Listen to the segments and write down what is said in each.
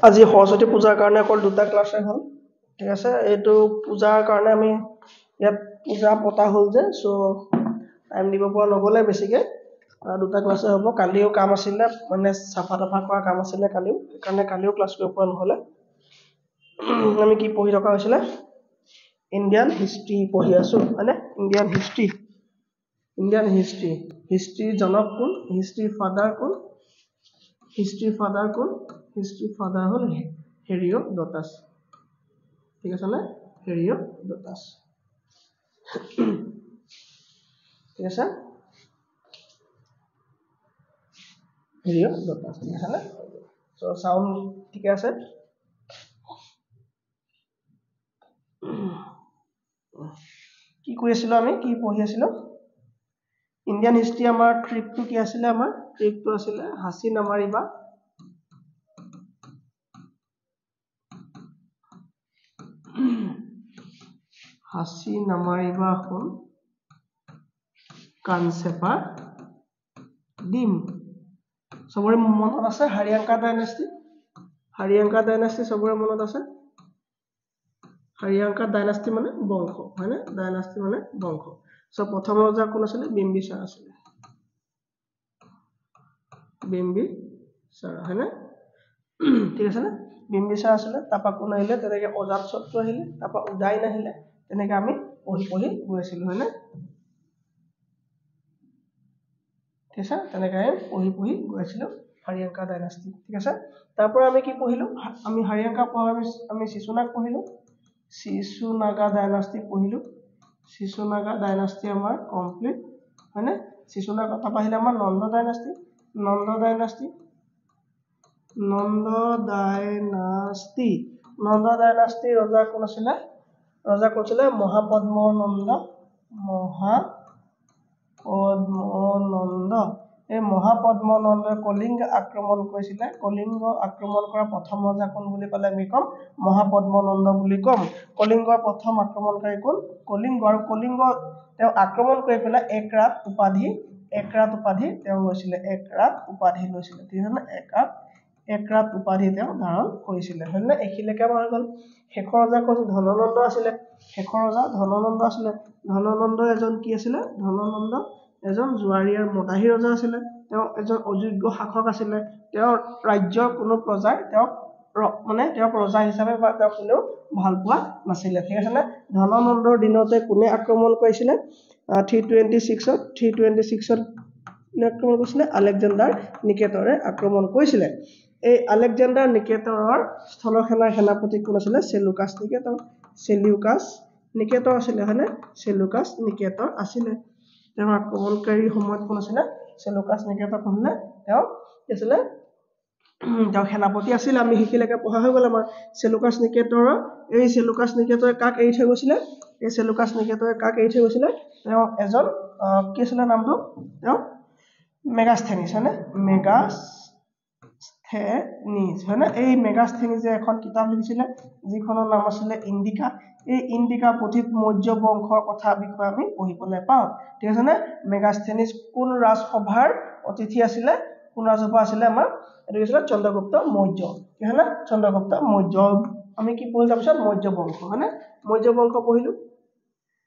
আজি সৰস্বতী পূজাৰ কাৰণে অকল দুটা ক্লাছে হ'ল ঠিক আছে এইটো পূজাৰ কাৰণে আমি ইয়াত পূজা পতা হ'ল যে সো টাইম দিব পৰা নগলে বেছিকে দুটা ক্লাছে হ'ব কালিও কাম আছিলে মানে সাফা দফা কৰা কাম আছিলে কালিও কাৰণে কালিও ক্লাছ কৰিব পৰা নহলে আমি কি পঢ়ি থকা হৈছিলে ইন্ডিয়ান হিষ্ট্ৰী পঢ়ি আছো মানে ইন্ডিয়ান হিষ্ট্ৰী জনক কোন হিষ্ট্ৰী ফাদাৰ কোন history father হল হেৰিঅডটাছ ঠিক আছে না হেৰিঅডটাছ ঠিক আছে হেৰিঅডটাছ ঠিক আছে না সো সাউন্ড ঠিক আছে কি কৈ আছিল আমি কি পঢ়ি আছিল ইন্ডিয়ান হিষ্ট্ৰী আমাৰ ট্ৰিকটো কি আছিল আমাৰ ট্ৰিকটো আছিল হাসি নামাৰিবা হাসি নামাৰিবা হল কানসেপা ডিম সবৰে মনত আছে হাৰিয়াঙ্কা ডাইনাষ্টি সবৰে মনত আছে হাৰিয়াঙ্কা ডাইনাষ্টি মানে বংশ হয়নে ডাইনাষ্টি মানে বংশ সো প্ৰথম ৰজা কোন আছিল বিম্বিসাৰ আছিল বিম্বিসাৰ হয়নে ঠিক আছে না বিম্বিসাৰ আছিল তাপা কোন আহিলে তেনেকে অজাতশত্ৰু আহিলে তাপা উদয়ন আহিলে তেনেকে আমি পঢ়ি গৈছিল হয়নে ঠিক আছে তেনেকে পঢ়ি গৈছিল হাৰিয়াঙ্কা ডাইনাষ্টি ঠিক আছে তাৰ পৰা আমি কি পঢ়িলো আমি হাৰিয়াঙ্কা পঢ়া আমি শিশুনাগ পঢ়িলো শিশুনাগা ডাইনাষ্টি পঢ়িলো শিশুনাগা ডাইনাষ্টি আমাৰ কমপ্লিট হয়নে শিশুনাগা তাপা আহিলে আমাৰ নন্দ ডাইনাষ্টি ৰজা কোন আছিল মহাপদ্মনন্দ এই মহাপদ্মনন্দই কলিঙ্গ আক্ৰমণ কৰিছিল কলিঙ্গ আক্ৰমণ কৰা প্ৰথম ৰজা কোন বুলি ক'লে আমি কম মহাপদ্মনন্দ বুলি কম কলিঙ্গৰ প্ৰথম আক্ৰমণকাৰী কোন কলিঙ্গ আৰু কলিঙ্গ তেওঁ আক্ৰমণ কৰি পেলাই একৰাত উপাধি তেওঁ লৈছিল একৰাত উপাধি লৈছিল ঠিক আছে না একৰাত উপাধি তেওঁ ধাৰণ কৰিছিল হয়নে এখিলেকে আমাৰ গল শেষৰ ৰজা কোন ধননন্দ আছিল ধননন্দ এজন কি আছিল ধননন্দ এজন জুৱাৰী আৰু মদাহী ৰজা আছিল তেওঁ এজন অযোগ্য শাসক আছিল তেওঁ ৰাজ্যৰ কোনো প্ৰজাই তেওঁ মানে তেওঁ প্ৰজা হিচাপে বা তেওঁ কোনেও ভাল পোৱা নাছিল ঠিক আছে না ধননন্দৰ দিনতে কোনে আক্ৰমণ কৰিছিল 326 ত আক্ৰমণ কৰিছিল আলেকজাণ্ডাৰ নিকেটৰে আক্ৰমণ কৰিছিল এই আলেকজাণ্ডাৰ নিকেটৰৰ স্থল সেনাৰ সেনাপতি কোন আছিল সেলুকাছ নিকেটৰ আছিল হয়নে সেলুকাছ নিকেটৰ আছিল তেওঁ আক্ৰমণকাৰীৰ সময়ত কোন আছিল সেলুকাছ নিকেটৰ কোনলে তেওঁ আছিল তেওঁ সেনাপতি আছিল আমি হিকিলেকে পঢ়া হৈ গল আমাৰ সেলুকাছ নিকেটৰে কাক এৰি থৈ গৈছিল তেওঁ এজন কি আছিল নামটো তেওঁ মেগাস্থেনিছ হয়নে মেগাস্থেনিছ হয়নে এই মেগাস্থেনিছে এখন কিতাপ লিখিছিল যিখনৰ নাম আছিল ইণ্ডিকা এই ইণ্ডিকা পুথিত মৌৰ্য বংশৰ কথা বিষয়ে আমি পঢ়িবলৈ পাওঁ ঠিক আছে না মেগাস্থেনিছ কোন ৰাজসভাৰ অতিথি আছিল কোন ৰাজসভা আছিল আমাৰ এটো আছিল চন্দ্ৰগুপ্ত মৌৰ্য কি হয়না চন্দ্ৰগুপ্ত মৌৰ্য আমি কি পঢ়িলা পিছত মৌৰ্য বংশ হয়নে মৌৰ্য বংশ পঢ়িলো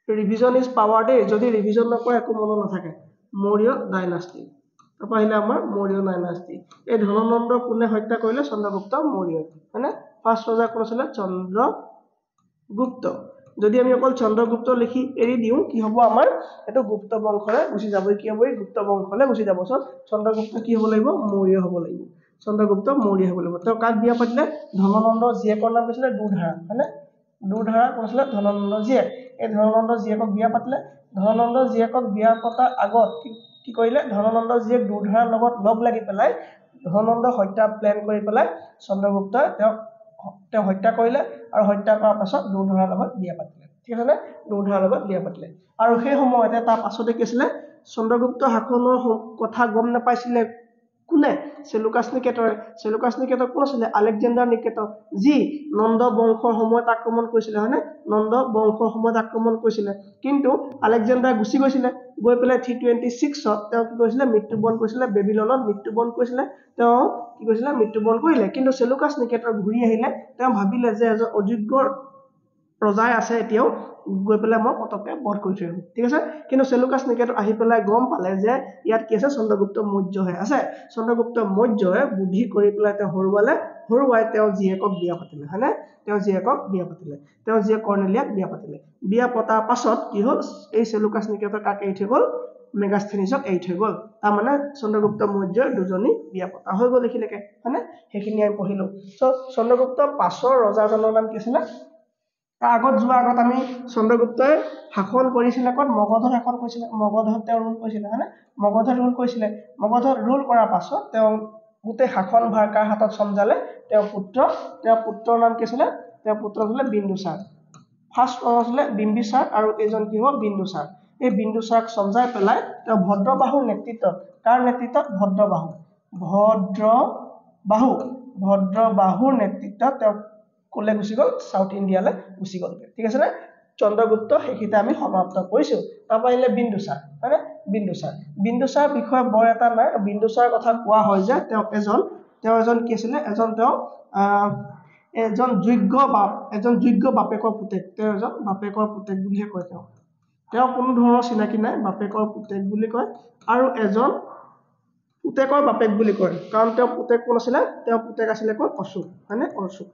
ৰিভিজন ইজ পাৱাৰ দে যদি ৰিভিজন নকৰে একো মনত নাথাকে মৌৰ্য ডাইনাষ্টি তাপা আহিলে আমাৰ মৌৰ্য ডাইনাষ্টি এই ধননন্দ কোনে হত্যা কৰিলে চন্দ্ৰগুপ্ত মৌৰ্য হয়নে ফাৰ্ষ্ট ৰজা কোন আছিল চন্দ্ৰগুপ্ত যদি আমি অকল চন্দ্ৰগুপ্ত লিখি এৰি দিও কি হ'ব আমাৰ এটো গুপ্ত বংশলে গুচি যাব কি হ'ব গুপ্ত বংশলে গুচি যাব চন্দ্ৰগুপ্ত কি হ'ব লাগিব মৌৰ্য হ'ব লাগিব তো কাক বিয়া পাতিলে ধননন্দ জীয়েকৰ নাম আছিল দুধাৰা হয়নে দুধাৰা কোন আছিল ধননন্দ জীয়েক এই ধননন্দ জীয়েকক বিয়া পাতিলে ধননন্দ জীয়েকক বিয়া পতাৰ আগত কি কৰিলে ধননন্দ জীয়েক দুধাৰাৰ লগত লগ লাগি পেলাই ধননন্দ হত্যা প্ল্যান কৰি পেলাই চন্দ্ৰগুপ্ত তেওঁ হত্যা কৰিলে আৰু হত্যা কৰাৰ পাছত দুধাৰাৰ লগত বিয়া পাতিলে ঠিক আছে নে দুৰ্ধাৰ লগত বিয়া পাতিলে আৰু সেই সময়তে তাৰ পাছতে কি আছিলে চন্দ্ৰগুপ্ত শাসনৰ কথা গম নাপাইছিলে কোনে সেলুকাছ নিকেটৰ কোন আছিলে আলেকজাণ্ডাৰ নিকেটৰ যি নন্দ বংশৰ সময়ত আক্ৰমণ কৰিছিলে হয়নে নন্দ বংশৰ সময়ত আক্ৰমণ কৰিছিলে কিন্তু আলেকজাণ্ডাৰ গুচি গৈছিলে গৈ পেলাই 326 তেওঁ কি কৰিছিলে মৃত্যুবৰণ কৰিছিলে বেবিলনত মৃত্যুবৰণ কৰিছিলে তেওঁ কি কৰিছিলে মৃত্যুবৰণ কৰিলে কিন্তু সেলুকাছ নিকেটৰ ঘূৰি আহিলে তেওঁ ভাবিলে যে এজন অযোগ্য ৰজাই আছে এতিয়াও গৈ পেলাই মই পতককে বধ কৰি থৈ আহিম ঠিক আছে কিন্তু সেলুকাছ নিকেটৰ আহি পেলাই গম পালে যে ইয়াত কি আছে চন্দ্ৰগুপ্ত মৌৰ্যহে আছে চন্দ্ৰগুপ্ত মৌৰ্যই বুদ্ধি কৰি পেলাই তেওঁ হৰুৱাই তেওঁ জীয়েকক বিয়া পাতিলে হয়নে তেওঁ জীয়েকক বিয়া পাতিলে তেওঁ জীয়েক কৰ্নেলিয়াক বিয়া পাতিলে বিয়া পতাৰ পাছত কি হ'ল এই সেলুকাছ নিকেটৰ কাক এৰি থৈ গ'ল মেগাস্থেনিছক এৰি থৈ গ'ল তাৰ মানে চন্দ্ৰগুপ্ত মৌৰ্যৰ দুজনী বিয়া পতা হৈ গ'ল এখিলেকে হয়নে সেইখিনি আমি পঢ়িলো সো চন্দ্ৰগুপ্ত পাছৰ ৰজাজনৰ নাম কি আছিল তাৰ আগত আমি চন্দ্ৰগুপ্তই শাসন কৰিছিলে কত মগধত শাসন কৰিছিলে মগধত তেওঁ ৰুল কৰিছিলে হয়নে মগধত ৰুল কৰাৰ পাছত তেওঁ গোটেই শাসন ভাৰ কাৰ হাতত চম্জালে তেওঁৰ পুত্ৰৰ নাম কি আছিল তেওঁৰ পুত্ৰ আছিল বিন্দুসাৰ ফাৰ্ষ্ট আছিলে বিম্বিসাৰ আৰু এজন কি হ'ব বিন্দুসাৰ এই বিন্দুসাৰক চম্জাই পেলাই তেওঁ ভদ্ৰবাহুৰ নেতৃত্বত কাৰ নেতৃত্বত ভদ্ৰবাহুৰ নেতৃত্বত তেওঁ কোলে গুচি গ'ল সাউথ ইণ্ডিয়ালৈ গুচি গ'ল ঠিক আছে নে চন্দ্ৰগুপ্ত সেইকিটা আমি সমাপ্ত কৰিছো তাৰ পাৰিলে বিন্দুসাৰ হয়নে বিন্দুসাৰ বিষয়ে বৰ এটা নাই বিন্দুসাৰ কথা কোৱা হয় যে তেওঁ এজন কি আছিল এজন যোগ্য বাপেকৰ পুতেক তেওঁ এজন বাপেকৰ পুতেক বুলিহে কয় তেওঁ কোনো ধৰণৰ চিনাকি নাই বাপেকৰ পুতেক বুলি কয় আৰু এজন পুতেকৰ বাপেক বুলি কয় কাৰণ তেওঁ পুতেক কোন আছিল তেওঁ পুতেক আছিল কোন অশোক হয়নে অশোক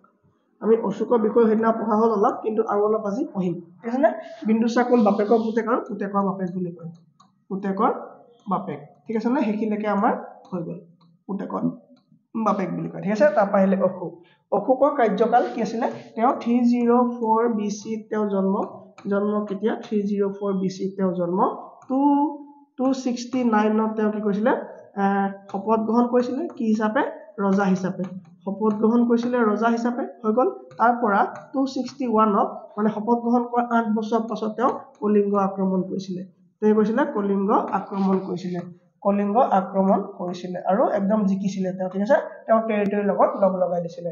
আমি অশোকৰ বিষয়ে হেদিনা পঢ়া হ'ল অলপ কিন্তু আৰু অলপ আজি পঢ়িম ঠিক আছে নে বিন্দুসাৰ কোন বাপেকৰ পুতেক আৰু পুতেকৰ বাপেক বুলি কয় পুতেকৰ বাপেক ঠিক আছে নে হেকিলেকে আমাৰ হৈ গ'ল পুতেকৰ বাপেক বুলি কয় ঠিক আছে তাৰ পাहिले অশোকৰ কাৰ্যকাল কি আছিল তেওঁ 304 BC তেওঁ জন্ম কেতিয়া 304 BC তেওঁ জন্ম 269 তেওঁ কি কৰিছিল শপত গ্ৰহণ কৰিছিল কি হিচাপে ৰজা হিচাপে শপত গ্ৰহণ কৰিছিল ৰজা হিচাপে হৈ গ'ল তাৰ পৰা 261 মানে শপত গ্ৰহণ কৰা 8 বছৰ পাছত তেওঁ কলিংগ আক্ৰমণ কৰিছিল কলিংগ আক্ৰমণ কৰিছিল আৰু একদম জিকিছিল তেওঁ ঠিক আছে তেওঁ টেৰিটৰি লগত লগ লগাই দিছিল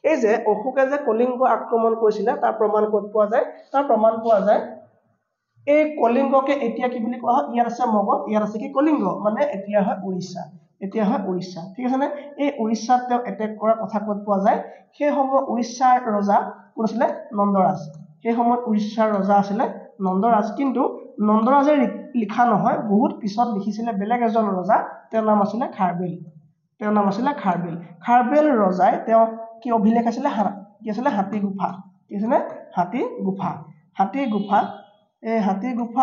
এই যে অশোকে যে কলিংগ আক্ৰমণ কৰিছিল তাৰ প্ৰমাণ ক'ত পোৱা যায় এই কলিংগকে এতিয়া কি বুলি কোৱা হয় ইয়াৰ আছে মগধ ইয়াৰ আছে কি কলিংগ মানে এতিয়া হয় উৰিষ্যা ঠিক আছে নে এই উৰিষ্যাত তেওঁ এটেক কৰাৰ কথা ক'ত পোৱা যায় সেই সময় উৰিষ্যাৰ ৰজা কোন আছিল নন্দৰাজ কিন্তু নন্দৰাজে লিখা নহয় বহুত পিছত লিখিছিলে বেলেগ এজন ৰজা তেওঁৰ নাম আছিল খাৰবেল ৰজাই তেওঁ কি অভিলেখ আছিল হাতী গুফা এই হাতী গুফা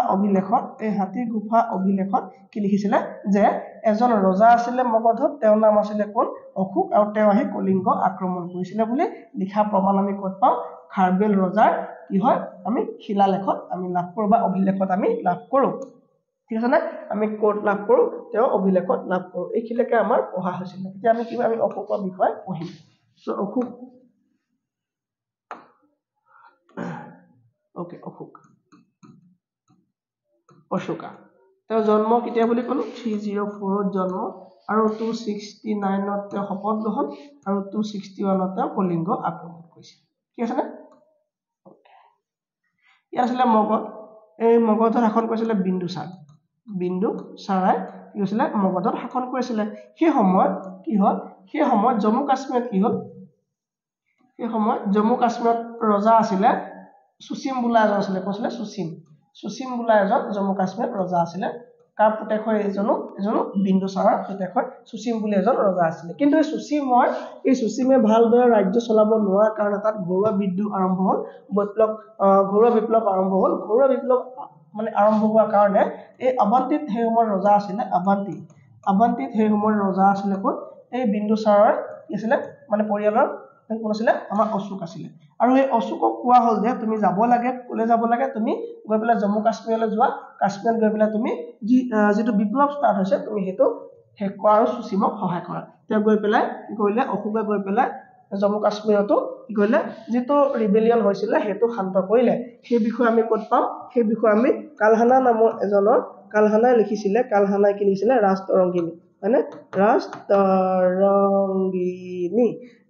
অভিলেখত কি লিখিছিলে যে এজন ৰজা আছিল মগধত তেওঁৰ নাম আছিল কোন অশোক আৰু তেওঁ আহি কলিংগ আক্ৰমণ কৰিছিল বুলি লিখা প্ৰমাণ আমি ক'ত পাওঁ খাৰবেল ৰজাৰ কি হয় আমি শিলালেখত আমি লাভ কৰোঁ বা অভিলেখত আমি লাভ কৰোঁ ঠিক আছে না আমি ক'ত লাভ কৰোঁ তেওঁ অভিলেখত লাভ কৰোঁ এইখিলেকে আমাৰ পঢ়া হৈছিল এতিয়া আমি অশোকৰ বিষয়ে পঢ়িম সো অশোকা তেওঁ জন্ম কেতিয়া বুলি ক'লো 304 ত জন্ম আৰু 269 ত তেওঁ শপত গ্ৰহণ আৰু 261 ত তেওঁ কলিংগ আক্ৰমণ কৰিছিল ঠিক আছে না ইয়াৰ আছিল মগধ এই মগধত শাসন কৰিছিল বিন্দুসাৰাই কি হৈছিল মগধত শাসন কৰিছিল সেই সময়ত কি হ'ল সেই সময়ত জম্মু কাশ্মীৰত ৰজা আছিল সুচিম বোলা এজন আছিল কৈছিল সুচিম বোলা এজন জম্মু কাশ্মীৰত ৰজা আছিল কাৰ পুতেক হয় এজনো বিন্দুসাৰৰ পুতেক হয় সুচিম বুলি এজন ৰজা আছিল কিন্তু এই সুচিমে ভালদৰে ৰাজ্য চলাব নোৱাৰাৰ কাৰণে তাত ঘৰুৱা বিদ্ৰোহ আৰম্ভ হ'ল ঘৰুৱা বিপ্লৱ আৰম্ভ মানে আৰম্ভ হোৱাৰ কাৰণে এই অৱন্তিত সেই সময়ৰ ৰজা আছিল কোন এই বিন্দুসাৰৰ কি আছিল মানে পৰিয়ালৰ কোন আছিল আমাৰ অশোক আছিল আৰু এই অশোকক কোৱা হ'ল যে তুমি যাব লাগে কোলে যাব লাগে তুমি গৈ পেলাই জম্মু কাশ্মীৰলৈ যোৱা কাশ্মীৰত গৈ পেলাই তুমি যেটো বিপ্লৱ ষ্টাৰ্ট হৈছে তুমি হেতু শেষ কৰা আৰু সুচিমক সহায় কৰা তেওঁ গৈ পেলাই কি কৰিলে অশোকে গৈ পেলাই জম্মু কাশ্মীৰতো কি কৰিলে যেটো ৰিবেলিয়ন হৈছিল হেতু শান্ত কৰিলে সেই বিষয় আমি ক'ত পাম সেই বিষয় আমি কালহানা নামৰ এজনৰ কালহানাই লিখিছিলে কালহানাই কি লিখিছিলে ৰাষ্ট্ৰৰংগিনী মানে ৰাষ্ট্ৰৰংগিনী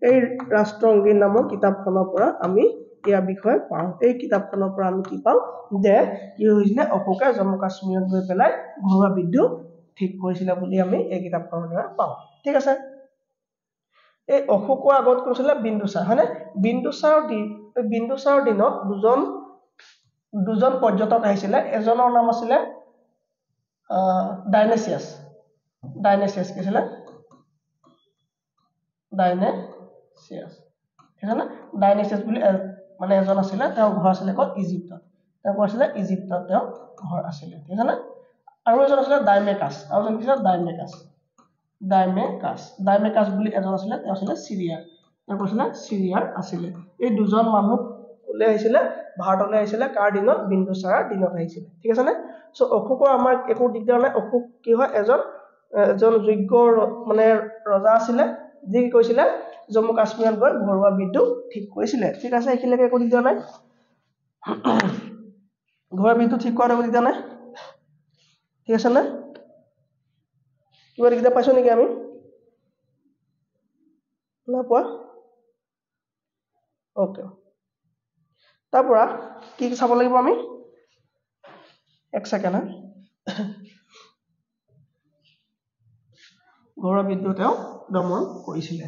এই ৰাষ্ট্ৰৰংগিনী নামৰ কিতাপখনৰ পৰা আমি ইয়াৰ বিষয়ে পাওঁ এই কিতাপখনৰ পৰা আমি কি পাওঁ যে কি হৈছিলে অশোকে জম্মু কাশ্মীৰত গৈ পেলাই ঘৰুৱা বিদ্যুৎ ঠিক কৰিছিল বুলি আমি এই কিতাপখনৰ দ্বাৰা পাওঁ ঠিক আছে এই অশোকৰ আগত কৈছিল বিন্দুসাৰ হয়নে বিন্দুসাৰৰ দিনত দুজন পৰ্যটক আহিছিল এজনৰ নাম আছিল ডাইনেচিয়াছ কি আছিল ডাইনেচিয়াছ বুলি মানে এজন আছিল তেওঁৰ ঘৰ আছিল ক'ত ইজিপ্তত তেওঁ কৈছিল ইজিপ্তত তেওঁ ঘৰ আছিল ঠিক আছে আৰু এজন আছিল ডাইমেকাছ বুলি এজন আছিল তেওঁ আছিল সিৰিয়া তেওঁ কৈছিল সিৰিয়াৰ আছিল এই দুজন মানুহ ওলে আহিছিল ভাৰতলৈ আহিছিল কাৰ দিনত বিন্দুসাৰৰ দিনত আহিছিল ঠিক আছে নে সো অশোকৰ আমাৰ একো দিগদাৰ নাই অশোক কি হয় এজন যোগ্য মানে ৰজা আছিল যি কি কৈছিল জম্মু কাশ্মীৰত গৈ ঘৰুৱা বিদ্যুৎ ঠিক কৰিছিল ঠিক আছে এখিলৈকে একো দিগদাৰ নাই ঘৰুৱা বিদ্যুৎ ঠিক কৰাৰ একো দিগদাৰ নাই ঠিক আছে না কিবা দিগদাৰ পাইছো নেকি আমি না পোৱা ওকে তাৰ পৰা কি চাব লাগিব আমি এক সেকেন্ড ঘৰুৱা বিদ্যুৎ দমন কৰিছিল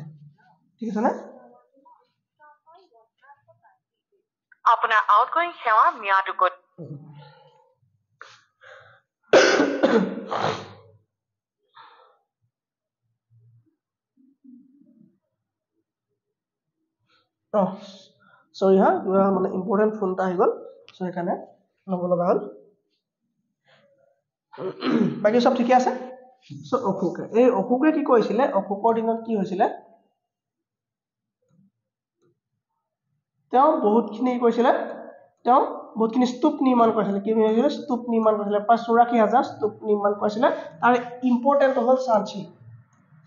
ঠিক আছে না আপোনাৰ আউটগোইং সেৱা ম্যাদুকত সৰি হা মানে ইম্পৰ্টেন্ট ফোন এটা আহি গ'ল সো এখানে লব লগা হল বাকি সব ঠিকে আছে সো অশোকে কি কৰিছিল অশোকৰ দিনত কি হৈছিল তেওঁ বহুতখিনি কৰিছিল তেওঁ বহুতখিনি স্তূপ নিৰ্মাণ কৰিছিল কি হৈছিল স্তূপ নিৰ্মাণ কৰিছিল প্ৰায় ৮৪,০০০ স্তূপ নিৰ্মাণ কৰিছিল আৰু ইম্পৰ্টেন্ট হ'ল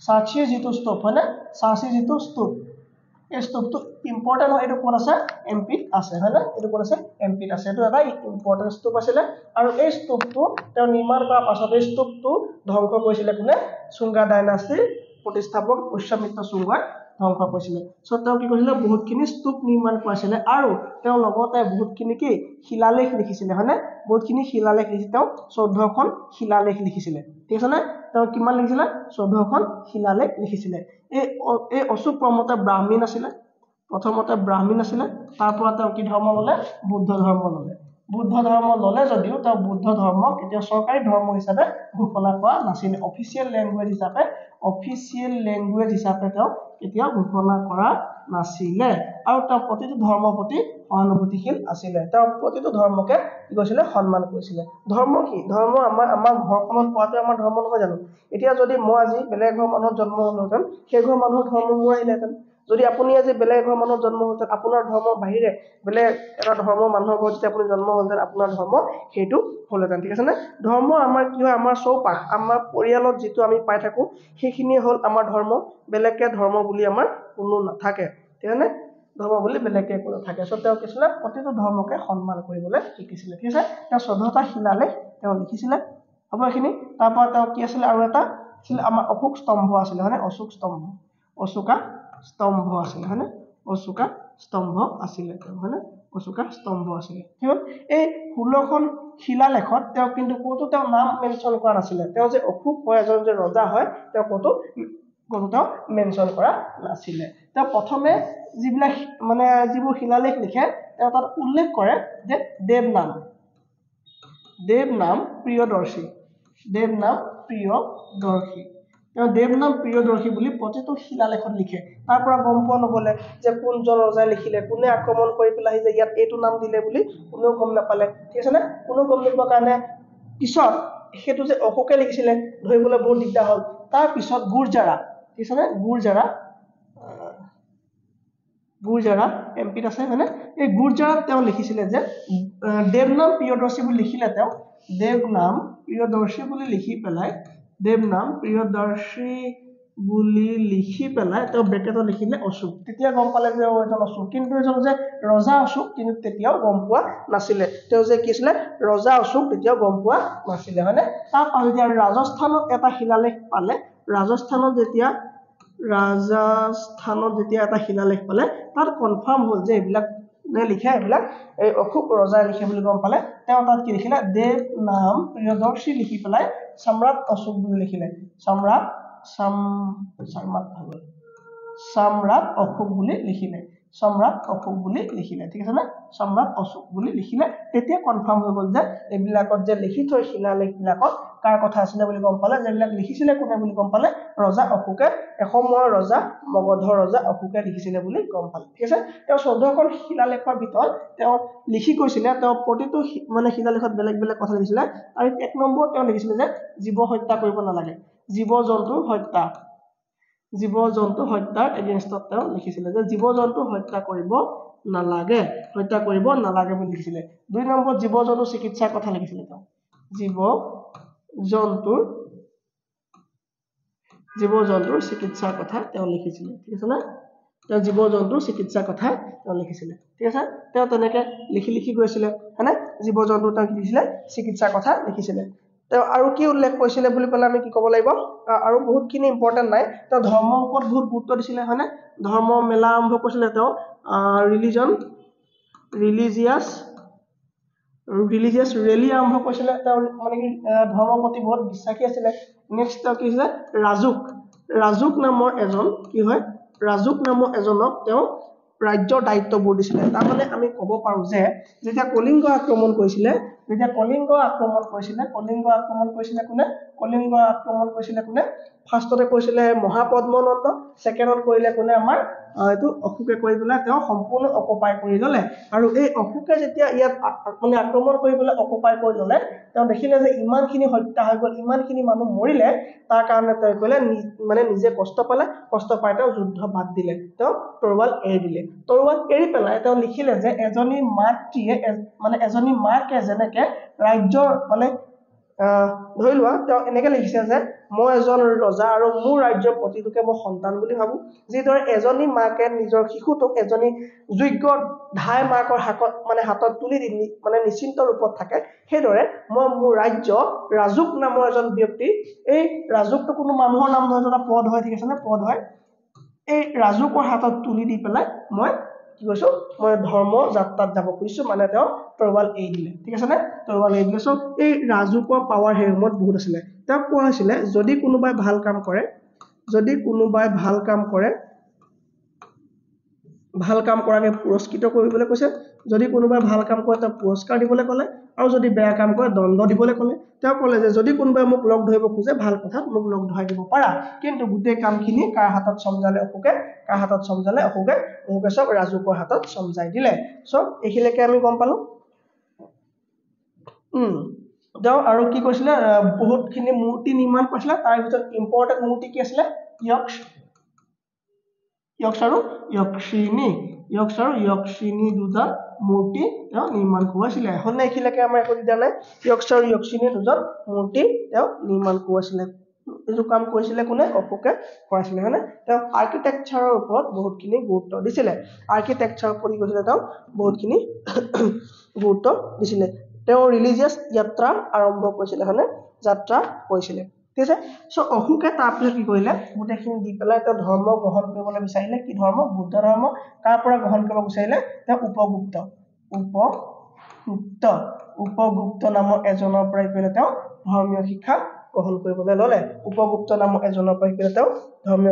সাঁচিৰ যিটো স্তূপ হয় না সাঁচিৰ যিটো স্তূপ এই স্তূপটো ইম্পৰ্টেন্ট হয় এটো কোন আছে এমপিত আছে হয় না এটো কোন আছে এমপিত আছে এটো এটা ইম্পৰ্টেন্ট স্তূপ আছিল আৰু এই স্তূপটো তেওঁ নিৰ্মাণ কৰাৰ পাছত এই স্তূপটো ধ্বংস কৰিছিল কোনে সুঙ্গা ডাইনাষ্টিৰ প্ৰতিষ্ঠাপক পুষ্যমিত্ৰ সুঙ্গই ধ্বংস কৰিছিল সো তেওঁ কি কৰিছিল বহুতখিনি স্তূপ নিৰ্মাণ কৰিছিল আৰু তেওঁ লগতে বহুতখিনি কি শিলালেখ লিখিছিল হয়নে বহুতখিনি শিলালেখ লিখি তেওঁ 14খন শিলালেখ লিখিছিল ঠিক আছে না তেওঁ কিমান লিখিছিল 14খন শিলালেখ লিখিছিল এই অশোক প্ৰথমতে ব্ৰাহ্মণ আছিল তাৰ পৰা তেওঁ কি ধৰ্ম ললে বুদ্ধ ধৰ্ম ললে যদিও তেওঁ বুদ্ধ ধৰ্ম কেতিয়া চৰকাৰী ধৰ্ম হিচাপে ঘোষণা কৰা নাছিল অফিচিয়েল লেংগুৱেজ হিচাপে তেওঁ কেতিয়া ঘোষণা কৰা নাছিল আৰু তেওঁ প্ৰতিটো ধৰ্মৰ প্ৰতি সহানুভূতিশীল আছিল তেওঁ প্ৰতিটো ধৰ্মকে কি কৈছিল সন্মান কৰিছিল ধৰ্ম কি ধৰ্ম আমাৰ ঘৰখনত পোৱাটো আমাৰ ধৰ্ম নহয় জানো এতিয়া যদি মই আজি বেলেগ ঘৰ মানুহৰ জন্ম হলহেঁতেন সেই ঘৰ মানুহৰ ধৰ্ম মোৰ আহিলেহেঁতেন যদি আপুনি আজি বেলেগ ঘৰ মানুহৰ জন্ম হলহেঁতেন আপোনাৰ ধৰ্মৰ বাহিৰে বেলেগ এটা ধৰ্মৰ মানুহৰ ঘৰত যদি আপুনি জন্ম হলহেঁতেন আপোনাৰ ধৰ্ম সেইটো হলহেঁতেন ঠিক আছে নে ধৰ্ম আমাৰ কি হয় আমাৰ চৌপাশ আমাৰ পৰিয়ালত যিটো আমি পাই থাকো সেইখিনি হল আমাৰ ধৰ্ম বেলেগকে ধৰ্ম বুলি আমাৰ কোনো নাথাকে ঠিক আছে নে ধৰ্ম বুলি বেলেগকে কোনো থাকে সো তেওঁ কিছিল প্ৰতিটো ধৰ্মকে সন্মান কৰিবলৈ শিকিছিল ঠিক আছে তেওঁ 14টা শিলালেখ তেওঁ লিখিছিল হ'ব এখিনি তাৰ পৰা তেওঁ কি আছিল আৰু এটা আছিল আমাৰ অশোক স্তম্ভ আছিল হয়নে অশোকা স্তম্ভ আছিল হয়নে অশোকা স্তম্ভ আছিল হয়নে অশোকা স্তম্ভ আছিল ঠিক হ'ল এই 16খন শিলালেখত তেওঁ কিন্তু কোটো তেওঁ নাম মেনশন কৰা নাছিল তেওঁ যে অশোক হয় এজন যে ৰজা হয় তেওঁ কোটো মেনশন কৰা নাছিল তেওঁ প্ৰথমে যিবিলাক মানে যিবোৰ শিলালেখ লিখে তেওঁ তাত উল্লেখ কৰে যে দেৱ নাম প্ৰিয়দৰ্শী তেওঁ দেৱ নাম প্ৰিয়দৰ্শী বুলি প্ৰতিটো শিলালেখত লিখে তাৰ পৰা গম পোৱা নগলে যে কোনজন ৰজাই লিখিলে কোনে আক্ৰমণ কৰি পেলাই যে ইয়াত এইটো নাম দিলে বুলি কোনেও গম নাপালে ঠিক আছে না কোনো গম নোপোৱাৰ কাৰণে পিছত হেতু যে অশোকে লিখিছিল ধৰিবলৈ বহুত দিগদাৰ হ'ল তাৰ পিছত গুৰজাৰা ঠিক আছে না গুৰজাৰা এমপিত আছে মানে এই গুৰজাৰাত তেওঁ লিখিছিল যে দেৱনাম প্ৰিয়দৰ্শী বুলি লিখিলে তেওঁ দেৱনাম প্ৰিয়দৰ্শী বুলি লিখি পেলাই দেৱনাম প্ৰিয়দৰ্শী বুলি লিখি পেলাই তেওঁ ব্ৰেকেটত লিখিলে অশোক তেতিয়া গম পালে যে এজন অশোক কিন্তু এজন যে ৰজা অশোক কিন্তু তেতিয়াও গম পোৱা নাছিলে তেওঁ যে কি আছিলে ৰজা অশোক তেতিয়াও গম পোৱা নাছিলে হয়নে তাৰ পাছত যেতিয়া ৰাজস্থানত এটা শিলালেখ পালে ৰাজস্থানত যেতিয়া এটা শিলালেখ পালে তাত কনফাৰ্ম হ'ল যে এইবিলাক লিখে এইবিলাক এই অশোক ৰজাই লিখে বুলি গম পালে তেওঁ তাত কি লিখিলে দেৱ নাম প্ৰিয়দৰ্শী লিখি পেলাই সম্ৰাট অশোক বুলি লিখিলে সম্ৰাট অশোক বুলি লিখিলে ঠিক আছে না সম্ৰাট অশোক বুলি লিখিলে তেতিয়া কনফাৰ্ম হৈ গ'ল যে এইবিলাকত যে লিখি থৈ শিলালেখবিলাকত কাৰ কথা আছিলে বুলি গম পালে যে এইবিলাক লিখিছিলে কোনে বুলি গম পালে ৰজা অশোকে এসময়ৰ ৰজা মগধৰ ৰজা অশোকে লিখিছিলে বুলি গম পালে ঠিক আছে তেওঁ 14খন শিলালেখৰ ভিতৰত তেওঁ লিখি কৈছিলে তেওঁ প্ৰতিটো মানে শিলালেখত বেলেগ বেলেগ কথা লিখিছিলে আৰু 1 নম্বৰ তেওঁ লিখিছিলে যে জীৱ হত্যা কৰিব নালাগে জীৱ জন্তু হত্যাৰ এগেইনষ্টত তেওঁ লিখিছিলে যে জীৱ জন্তু হত্যা কৰিব নালাগে বুলি লিখিছিলে 2 নম্বৰ জীৱ জন্তু চিকিৎসাৰ কথা লিখিছিলে তেওঁ জীৱ জন্তুৰ চিকিৎসাৰ কথা তেওঁ লিখিছিলে ঠিক আছে না তেওঁ জীৱ জন্তুৰ চিকিৎসাৰ কথা তেওঁ লিখিছিলে ঠিক আছে তেওঁ তেনেকে লিখি গৈছিলে হয়নে জীৱ জন্তু তেওঁ লিখিছিলে চিকিৎসাৰ কথা লিখিছিলে তেওঁ আৰু কি উল্লেখ কৰিছিলে বুলি ক'লে আমি কি ক'ব লাগিব আৰু বহুতখিনি ইম্পৰ্টেন্ট নাই তেওঁ ধৰ্মৰ ওপৰত বহুত গুৰুত্ব দিছিলে হয়নে ধৰ্ম মেলা আৰম্ভ কৰিছিলে তেওঁ ৰিলিজিয়াছ ৰেলী আৰম্ভ কৰিছিলে তেওঁ মানে কি ধৰ্মৰ প্ৰতি বহুত বিশ্বাসী আছিলে নেক্সট তেওঁ কি হৈছে ৰাজুক নামৰ এজনক তেওঁ ৰাজ্যৰ দায়িত্ববোৰ দিছিলে তাৰমানে আমি ক'ব পাৰো যে যেতিয়া কলিংগ আক্ৰমণ কৰিছিলে কোনে ফাৰ্ষ্টতে কৈছিলে মহাপদ্মনন্দ সেকেন্ডত কৰিলে কোনে আমাৰ এইটো অশোকে কৰি পেলাই তেওঁ সম্পূৰ্ণ অকুপাই কৰি ল'লে আৰু এই অশোকে যেতিয়া ইয়াত মানে আক্ৰমণ কৰি পেলাই অকুপাই কৰি ল'লে তেওঁ দেখিলে যে ইমানখিনি হত্যা হৈ গ'ল ইমানখিনি মানুহ মৰিলে তাৰ কাৰণে তেওঁ ক'লে মানে নিজে কষ্ট পাই তেওঁ যুদ্ধ বাদ দিলে তেওঁ তৰোৱাল এৰি পেলাই তেওঁ লিখিলে যে এজনী মাকে যেনেকে ৰাজ্যৰ মানে ধৰি লোৱা তেওঁ এনেকে লিখিছে যে মই এজন ৰজা আৰু মোৰ ৰাজ্যৰ প্ৰতিটোকে মই সন্তান বুলি ভাবো যিদৰে এজনী মাকে নিজৰ শিশুটোক এজনী যোগ্য ধাই মাকৰ হাতত তুলি দি মানে নিশ্চিন্ত ৰূপত থাকে সেইদৰে মই মোৰ ৰাজুক নামৰ এজন ব্যক্তি এই ৰাজুকটো কোনো মানুহৰ নাম নহয় এটা পদ হয় ঠিক আছে নে পদ হয় এই ৰাজুকৰ হাতত তুলি দি পেলাই মই কি কৈছো মই ধৰ্ম যাত্ৰাত যাব খুজিছো মানে তেওঁ তৰোৱাল এৰি দিলে ঠিক আছে নে তৰোৱাল এৰি দিলে সো এই ৰাজুকৰ পাৱাৰ হেৰ ৰুমত বহুত আছিলে তেওঁ কোৱা হৈছিলে যদি কোনোবাই ভাল কাম কৰে ভাল কাম কৰাকে পুৰস্কৃত কৰিবলৈ কৈছে যদি কোনোবাই ভাল কাম কৰে তাক পুৰস্কাৰ দিবলৈ ক'লে আৰু যদি বেয়া কাম কৰে দণ্ড দিবলৈ ক'লে তেওঁ ক'লে যে যদি কোনোবাই মোক লগ ধৰিব খোজে ভাল কথাত মোক লগ ধৰাই দিব পাৰা কিন্তু গোটেই কামখিনি কাৰ হাতত সমজালে অশোকে সব ৰাজুকৰ হাতত সমজাই দিলে সব এখিলেকে আমি গম পালো তেওঁ আৰু কি কৈছিলে বহুতখিনি মূৰ্তি নিৰ্মাণ কৰিছিলে তাৰ ভিতৰত ইম্পৰ্টেন্ট মূৰ্তি কি আছিলে यक्ष আৰু यक्षिणी দুজন মূৰ্তি তেওঁ নিৰ্মাণ কৰিছিলে হনে এখিলেকে আমাৰ একো দিয়া নাই यक्ष আৰু यक्षिणी দুজন মূৰ্তি তেওঁ নিৰ্মাণ কৰিছিলে এইটো কাম কৰিছিলে কোনে অশোকে কৰাইছিলে হয়নে তেওঁ আৰ্কিটেকচাৰৰ ওপৰত বহুতখিনি গুৰুত্ব দিছিলে আৰ্কিটেকচাৰৰ ওপৰত কৈছিলে তেওঁ বহুতখিনি গুৰুত্ব দিছিলে তেওঁ ৰিলিজিয়াছ যাত্ৰা আৰম্ভ কৰিছিলে হয়নে যাত্ৰা কৰিছিলে ঠিক আছে সো অশোকে তাৰপিছত কি কৰিলে গোটেইখিনি দি পেলাই তেওঁ ধৰ্ম গ্ৰহণ কৰিবলৈ বিচাৰিলে কি ধৰ্ম বুদ্ধ ধৰ্ম কাৰ পৰা গ্ৰহণ কৰিব বিচাৰিলে তেওঁ উপগুপ্ত নামৰ এজনৰ পৰা কৰিলে তেওঁ ধৰ্মীয়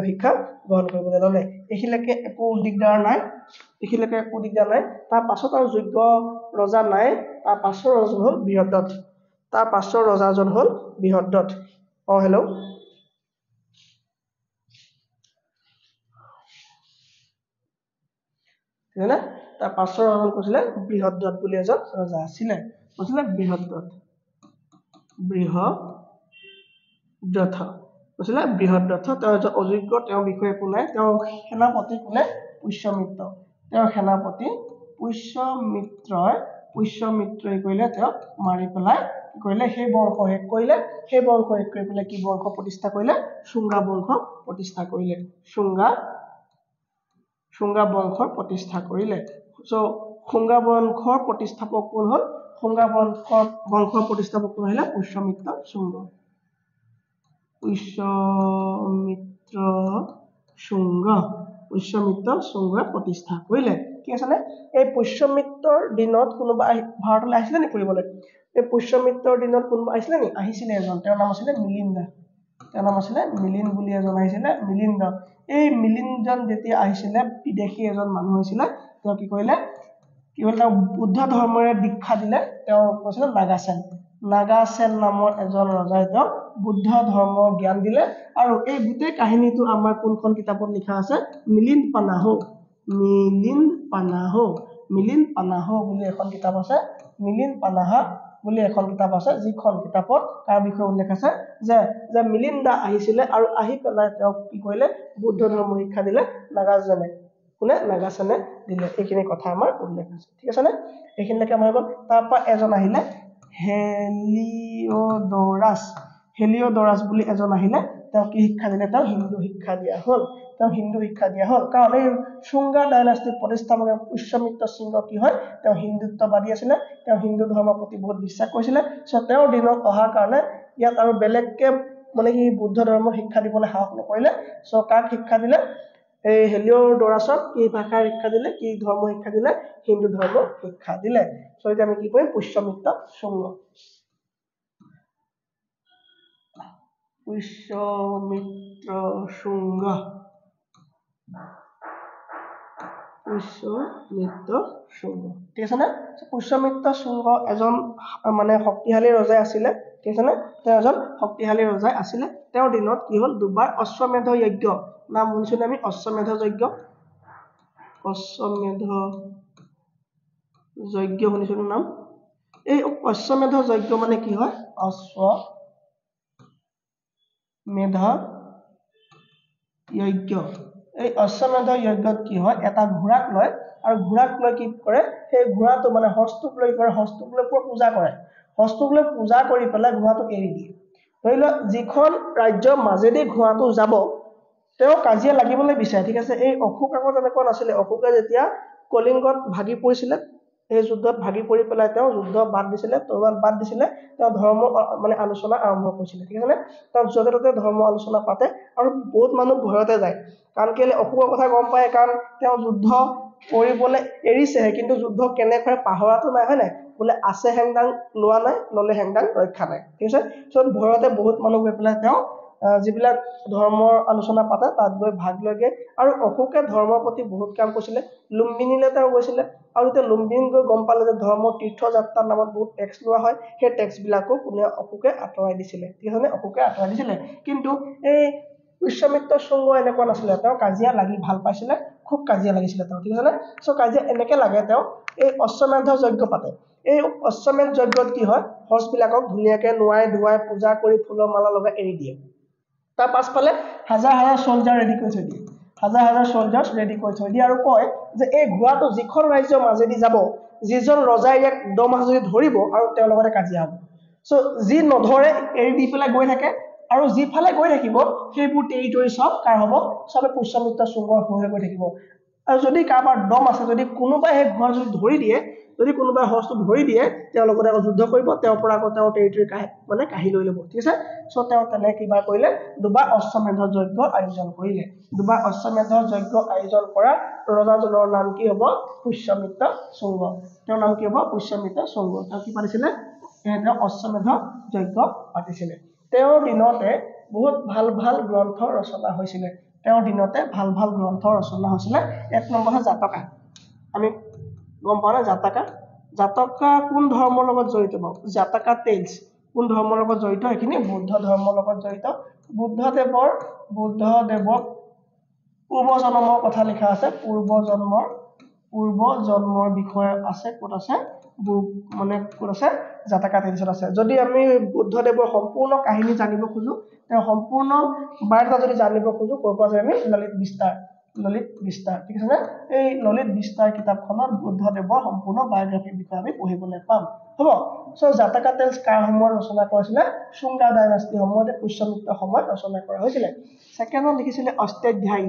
শিক্ষা গ্ৰহণ কৰিবলৈ ল'লে এখিলেকে একো দিগদাৰ নাই তাৰ পাছত আৰু যোগ্য ৰজা নাই তাৰ পাছৰ ৰজাজন হ'ল বৃহদ্ৰথ হেল্ল' ঠিক আছে তাৰ পাছৰ ৰজাজন কৈছিলে বৃহদ্ৰথ বুলি এজন ৰজা আছিলে কৈছিলে বৃহদ্ৰথ তেওঁ এজন অযোগ্য তেওঁৰ বিষয়ে একো নাই তেওঁ সেনাপতি কোনে পুষ্যমিত্ৰই কৰিলে তেওঁ মাৰি পেলাই কি কৰিলে সেই বংশ শেষ কৰিলে সেই বংশ শেষ কৰি পেলাই কি বংশ প্ৰতিষ্ঠা কৰিলে শুঙ্গা বংশ প্ৰতিষ্ঠা কৰিলে শুঙ্গা বংশৰ প্ৰতিষ্ঠা কৰিলে সো শুঙ্গা বংশৰ প্ৰতিষ্ঠাপক কোন হ'ল শুঙ্গা বংশৰ প্ৰতিষ্ঠাপক কোন হ'ল পুষ্যমিত্ৰ শুঙ্গ পুষ্যমিত্ৰ শুঙ্গই প্ৰতিষ্ঠা কৰিলে কি আছে এই পুষ্যমিত্ৰৰ দিনত কোনোবা ভাৰতলৈ আহিছিলে নি ফুৰিবলৈ এই পুষ্যমিত্ৰৰ দিনত কোনোবা আহিছিলে নি আহিছিলে এজন তেওঁৰ নাম আছিল মিলিন্দা তেওঁৰ নাম আছিল মিলিন্দ বুলি এজন আহিছিলে মিলিন্দ এই মিলিন্দজন যেতিয়া আহিছিলে বিদেশী এজন মানুহ হৈছিলে তেওঁ কি কৰিলে কি হ'ল তেওঁ বুদ্ধ ধৰ্মৰে দীক্ষা দিলে তেওঁ কৈছিল নাগাছেন নামৰ এজন ৰজাই তেওঁ বুদ্ধ ধৰ্ম জ্ঞান দিলে আৰু এই গোটেই কাহিনীটো আমাৰ কোনখন কিতাপত লিখা আছে মিলিন্দ পানাহো বুলি এখন কিতাপ আছে মিলিন্দ পানাহা বুলি এখন কিতাপ আছে যিখন কিতাপত তাৰ বিষয়ে উল্লেখ আছে যে মিলিন্দা আহিছিলে আৰু আহি পেলাই তেওঁ কি কৰিলে বুদ্ধ ধৰ্ম শিক্ষা দিলে নাগাছেনে দিলে এইখিনি কথা আমাৰ উল্লেখ আছে ঠিক আছে নে এইখিনিলৈকে আমাৰ গ'ল তাৰ পৰা এজন আহিলে হেলিওডোৰাছ বুলি এজন আহিলে তেওঁ কি শিক্ষা দিলে তেওঁ হিন্দু শিক্ষা দিয়া হ'ল কাৰণ এই শুঙ্গা ডাইনাষ্টিৰ প্ৰতিষ্ঠাপক পুষ্যমিত্ৰ সিংহ কি হয় তেওঁ হিন্দুত্ববাদী আছিলে তেওঁ হিন্দু ধৰ্মৰ প্ৰতি বহুত বিশ্বাস কৰিছিলে সো তেওঁৰ দিনত অহাৰ কাৰণে ইয়াত আৰু বেলেগকে মানে কি বুদ্ধ ধৰ্মৰ শিক্ষা দিবলৈ সাহস নকৰিলে সো কাক শিক্ষা দিলে এই হেলিওডোৰাছক কি ভাষা শিক্ষা দিলে কি ধৰ্ম শিক্ষা দিলে হিন্দু ধৰ্ম শিক্ষা দিলে সো এতিয়া আমি কি কৰিম পুষ্যমিত্ৰ শুঙ্গ ঠিক আছে নে পুষ্যমিত্ৰ শুঙ্গ এজন মানে শক্তিশালী ৰজা আছিলে ঠিক আছে নে তেওঁ এজন শক্তিশালী ৰজা আছিলে তেওঁৰ দিনত কি হ'ল দুবাৰ অশ্বমেধ যজ্ঞ নাম শুনিছো আমি অশ্বমেধ যজ্ঞ শুনিছো নাম এই অশ্বমেধ যজ্ঞ মানে কি হয় অশ্বমেধ যজ্ঞ এই অশ্বমেধ যজ্ঞত কি হয় এটা ঘোঁৰাক লয় আৰু ঘোঁৰাক লৈ কি কৰে সেই ঘোঁৰাটো মানে হস্তক লৈ পূজা কৰি পেলাই ঘোঁৰাটোক এৰি দিয়ে ধৰি লওক যিখন ৰাজ্যৰ মাজেদি ঘোঁৰাটো যাব তেওঁ কাজিয়া লাগিবলৈ বিচাৰে ঠিক আছে এই অশোক আগত এনেকুৱা নাছিলে অশোকে যেতিয়া কলিংগত ভাগি পৰিছিলে এই যুদ্ধত ভাগি পৰি পেলাই তেওঁ যুদ্ধ বাদ দিছিলে তেওঁ ধৰ্ম মানে আলোচনা আৰম্ভ কৰিছিলে ঠিক আছে তেওঁ য'তে ত'তে ধৰ্ম আলোচনা পাতে আৰু বহুত মানুহ ভয়তে যায় কাৰণ কেলে অশোকৰ কথা গম পায় কাৰণ তেওঁ যুদ্ধ কৰিবলৈ এৰিছে কিন্তু যুদ্ধ কেনেকৈ পাহৰাটো নাই হয় নাই বোলে আছে হেংদাং লোৱা নাই ললে হেংদাং ৰক্ষা নাই ঠিক আছে সব ভয়তে বহুত মানুহ গৈ পেলাই তেওঁ যিবিলাক ধৰ্মৰ আলোচনা পাতে তাত গৈ ভাগ লয়গে আৰু অশোকে ধৰ্মৰ প্ৰতি বহুত কাম কৰিছিলে লুম্বিনীলে তেওঁ গৈছিলে আৰু এতিয়া লুম্বিনী গৈ গম পালে যে ধৰ্ম তীৰ্থ যাত্ৰাৰ নামত বহুত টেক্স লোৱা হয় সেই টেক্স বিলাকো অশোকে আঁতৰাই দিছিলে ঠিক আছে অশোকে আঁতৰাই দিছিলে কিন্তু এই পুষ্যমিত্ৰ শুঙ্গ এনেকুৱা নাছিলে তেওঁ কাজিয়া লাগি ভাল পাইছিলে খুব কাজিয়া লাগিছিলে তেওঁ ঠিক আছে সো কাজিয়া এনেকে লাগে তেওঁ এই অশ্বমেধ যজ্ঞ পাতে এই অশ্বমেধ যজ্ঞত কি হয় হৰ্ষবিলাকক ধুনীয়াকে নোৱাই ধুৱাই পূজা কৰি ফুলৰ মালা লগাই এৰি দিয়ে তাৰ পাছফালে হাজাৰ সোলজাৰ ৰেডি কৰি থৈ দিয়ে আৰু কয় যে এই ঘোঁৰাটো যিখন ৰাজ্যৰ মাজেদি যাব যিজন ৰজাই ইয়াক দম হাজৰি ধৰিব আৰু তেওঁৰ লগতে কাজিয়া হ'ব সো যি নধৰে এৰি দি পেলাই গৈ থাকে আৰু যিফালে গৈ থাকিব সেইবোৰ টেৰিটৰি সব কাৰ হ'ব সবে পুষ্যমিত্ৰ শুঙ্গৰ হৈ গৈ থাকিব আৰু যদি কাৰোবাৰ দম আছে যদি কোনোবাই সেই ঘোঁৰা ধৰি দিয়ে যদি কোনোবাই হৰ্ষটো ধৰি দিয়ে তেওঁ লগতে আকৌ যুদ্ধ কৰিব তেওঁৰ পৰা আকৌ তেওঁ টেৰিটৰি মানে কাঢ়ি লৈ ল'ব ঠিক আছে সো তেওঁ তেনে কিবা কৰিলে দুবাৰ অশ্বমেধ যজ্ঞ আয়োজন কৰিলে দুবাৰ অশ্বমেধ যজ্ঞ আয়োজন কৰা ৰজাজনৰ নাম কি হ'ব পুষ্যমিত্ৰ শুঙ্গ তেওঁৰ নাম কি হ'ব পুষ্যমিত্ৰ শুঙ্গ তেওঁ কি পাতিছিলে তেওঁ অশ্বমেধ যজ্ঞ পাতিছিলে তেওঁৰ দিনতে বহুত ভাল গ্ৰন্থ ৰচনা হৈছিলে এক নম্বৰ জাতকা আমি গম পাওঁ না জাতকা কোন ধৰ্মৰ লগত জড়িত বাৰু জাতকা টেলছ কোন ধৰ্মৰ লগত জড়িত এখিনি বুদ্ধ ধৰ্মৰ লগত জড়িত বুদ্ধদেৱৰ পূৰ্বজন্মৰ কথা লিখা আছে পূৰ্বজন্মৰ বিষয়ে আছে ক'ত আছে মানে ক'ত আছে জাতকা টেলছত আছে যদি আমি বুদ্ধদেৱৰ সম্পূৰ্ণ কাহিনী জানিব খুজো তেওঁ সম্পূৰ্ণ বাৰ্তা যদি জানিব খুজো ক'ৰ পৰা যায় আমি ললিত বিস্তাৰ ঠিক আছে না এই ললিত বিস্তাৰ কিতাপখনত বুদ্ধদেৱৰ সম্পূৰ্ণ বায়োগ্ৰাফিৰ বিষয়ে আমি পঢ়িবলৈ পাম হ'ব সো জাতকা টেলছ কাৰ সময়ত ৰচনা কৰিছিলে শুঙ্গা ডাইনাষ্টি সময়তে পুষ্যমিত্ৰ সময়ত ৰচনা কৰা হৈছিলে সেকেন্ডত লিখিছিলে অষ্টাধ্যায়ী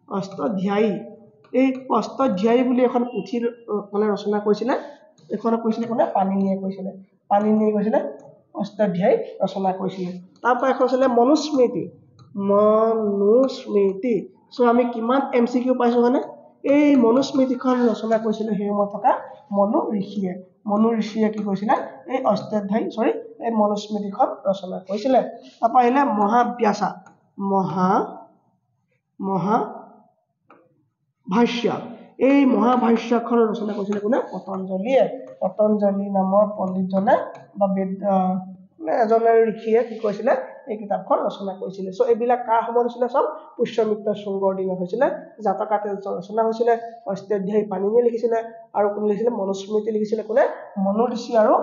অষ্টাধ্যায়ী এই অষ্টাধ্যায়ী বুলি এখন পুথি মানে ৰচনা কৰিছিলে এখনক কৈছিলে কোনে পাণিনিয়ে কৈছিলে অষ্টাধ্যায়ী ৰচনা কৰিছিলে তাৰ পৰা এখন আছিলে মনুস্মৃতি সো আমি কিমান এমসিকিউ পাইছো মানে এই মনুস্মৃতিখন ৰচনা কৰিছিলে সেই সময়ত থকা মনু ঋষিয়ে কি কৈছিলে এই অষ্টাধ্যায়ী এই মনুস্মৃতিখন ৰচনা কৰিছিলে তাৰ পৰা আহিলে মহাভাষ্য এই মহাভাষ্যখন ৰচনা কৰিছিলে কোনে পতঞ্জলি নামৰ পণ্ডিতজনে বা এজনে ঋষিয়ে কি কৈছিলে এই কিতাপখন ৰচনা কৰিছিলে সো এইবিলাক কাৰ সময়ত হৈছিলে সব পুষ্যমিত্ৰ শুঙ্গৰ দিনত হৈছিলে জাতকা টেলছৰ ৰচনা হৈছিলে অষ্টাধ্যায়ী পাণিনিয়ে লিখিছিলে আৰু কোনে লিখিছিলে মনুস্মৃতি লিখিছিলে কোনে মনু ঋষি আৰু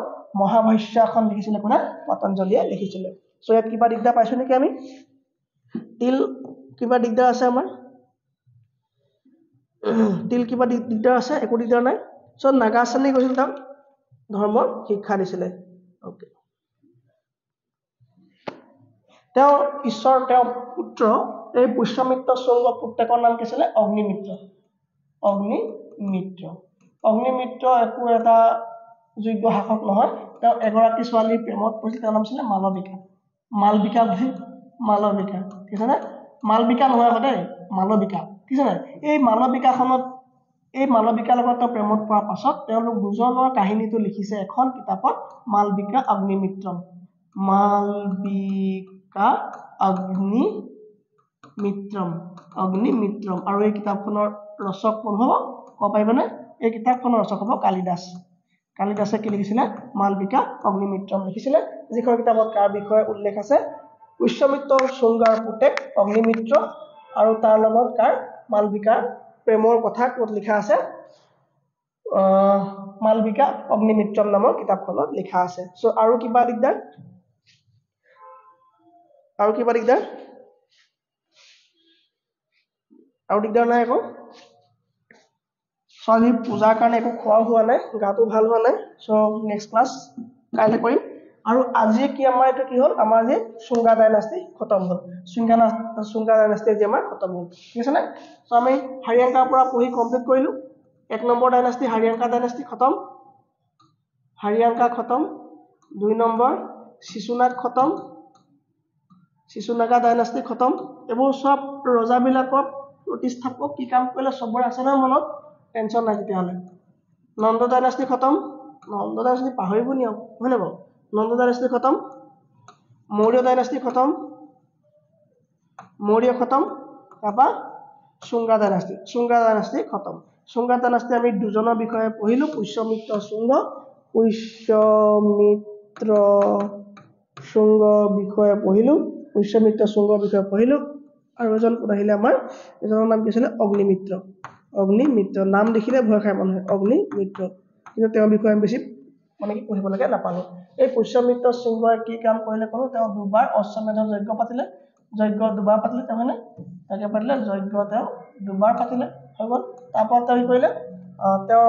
মহাভাষ্যখন লিখিছিলে কোনে পতঞ্জলিয়ে লিখিছিলে সো ইয়াত কিবা দিগদাৰ পাইছো নেকি আমি তিল কিবা দিগদাৰ আছে আমাৰ তিল কিবা দিগদাৰ আছে একো দিগদাৰ নাই সো নাগাসানি কৈছিল তাক ধৰ্মৰ শিক্ষা দিছিলে ওকে তেওঁ ঈশ্বৰ তেওঁ পুত্ৰ এই পুষ্যমিত্ৰ শুঙ্গ পুত্ৰকৰ নাম কি আছিল অগ্নিমিত্ৰ একো এটা যোগ্য শাসক নহয় তেওঁ এগৰাকী ছোৱালীৰ প্ৰেমত পৰিছিল তেওঁৰ নাম আছিল মালবিকা ঠিক আছে না মালবিকা নহয় দেই মালবিকা ঠিক আছে এই মালবিকাৰ লগত তেওঁ প্ৰেমত পৰাৰ পাছত তেওঁলোক দুজনৰ কাহিনীটো লিখিছে এখন কিতাপত মালবিকা অগ্নিমিত্ৰম আৰু এই কিতাপখনৰ ৰচক কোন হ'ব ক'ব পাৰিবনে এই কিতাপখনৰ ৰচক হ'ব কালিদাসে কি লিখিছিলে মালবিকা অগ্নিমিত্ৰম লিখিছিলে যিখন কিতাপত কাৰ বিষয়ে উল্লেখ আছে পুষ্যমিত্ৰ শুঙ্গাৰ পুতেক অগ্নিমিত্ৰ আৰু তাৰ লগত কাৰ মালবিকাৰ প্ৰেমৰ কথা ক'ত লিখা আছে মালবিকা অগ্নিমিত্ৰম নামৰ কিতাপখনত লিখা আছে সো আৰু কিবা দিগদাৰ নাই আকৌ ছোৱালীৰ পূজাৰ কাৰণে একো খোৱা হোৱা নাই গাটো ভাল হোৱা নাই সো নেক্সট ক্লাছ কাইলৈ কৰিম আৰু আজি কি আমাৰ এইটো কি হ'ল আমাৰ যে শুঙ্গা ডাইনাষ্টি খতম হ'ল শুঙ্গা ডাইনাষ্টি যে আমাৰ খতম হ'ল ঠিক আছে না সো আমি হাৰিয়াংকাৰ পৰা পঢ়ি কমপ্লিট কৰিলো 1 নম্বৰ ডাইনাষ্টি হাৰিয়াংকা ডাইনাষ্টি খতম 2 নম্বৰ শিশুনাগা ডাইনাষ্টি খতম এইবোৰ সব ৰজাবিলাকৰ প্ৰতিষ্ঠাপক কি কাম কৰিলে সবৰে আছে না মনত টেনচন নাই তেতিয়াহ'লে নন্দ ডাইনাষ্টি খতম নন্দ ডাইনাষ্টি পাহৰিব নিয়ম হয়নে বাৰু নন্দ ডাইনাষ্টি খতম মৌৰ্য ডাইনাষ্টি খতম তাৰপা শুঙ্গা ডাইনাষ্টি খতম শুঙ্গা ডাইনাষ্টি আমি দুজনৰ বিষয়ে পঢ়িলো পুষ্যমিত্ৰ শুঙ্গৰ বিষয়ে পঢ়িলো আৰু এজন আহিলে আমাৰ এজনৰ নাম কি আছিল অগ্নিমিত্ৰ নাম দেখিলে ভয় খায় মানুহে অগ্নিমিত্ৰ কিন্তু তেওঁৰ বিষয়ে বেছি মানে কি পঢ়িব লাগে নাপালো এই পুষ্যমিত্ৰ শুঙ্গই কি কাম কৰিলে ক'লো তেওঁ দুবাৰ অশ্বমেধৰ যজ্ঞ পাতিলে তাৰমানে তাকে পাতিলে যজ্ঞ তেওঁ দুবাৰ পাতিলে হৈ গ'ল তাৰপৰা তেওঁ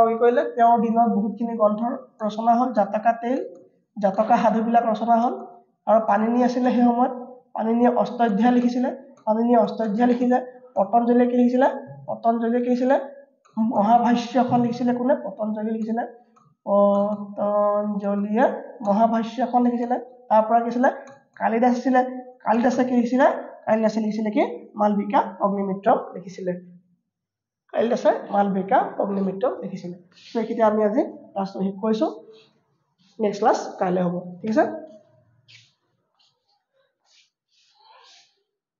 কি কৰিলে তেওঁৰ দিনত বহুতখিনি গ্ৰন্থ ৰচনা হ'ল জাতকা সাধুবিলাক ৰচনা হ'ল আৰু পাণিনি আছিলে সেই সময়ত পাণিনিয়ে অষ্টাধ্যায়ী লিখিছিলে পতঞ্জলিয়ে কি লিখিছিলে মহাভাষ্যখন লিখিছিলে কোনে পতঞ্জলিয়ে লিখিছিলে তাৰ পৰা কি আছিলে কালিদাসে কি লিখিছিলে কি মালবিকা অগ্নিমিত্ৰম লিখিছিলে সো এইখিনি আমি আজি ক্লাছটো শেষ কৰিছো নেক্সট ক্লাছ কাইলৈ হ'ব ঠিক আছে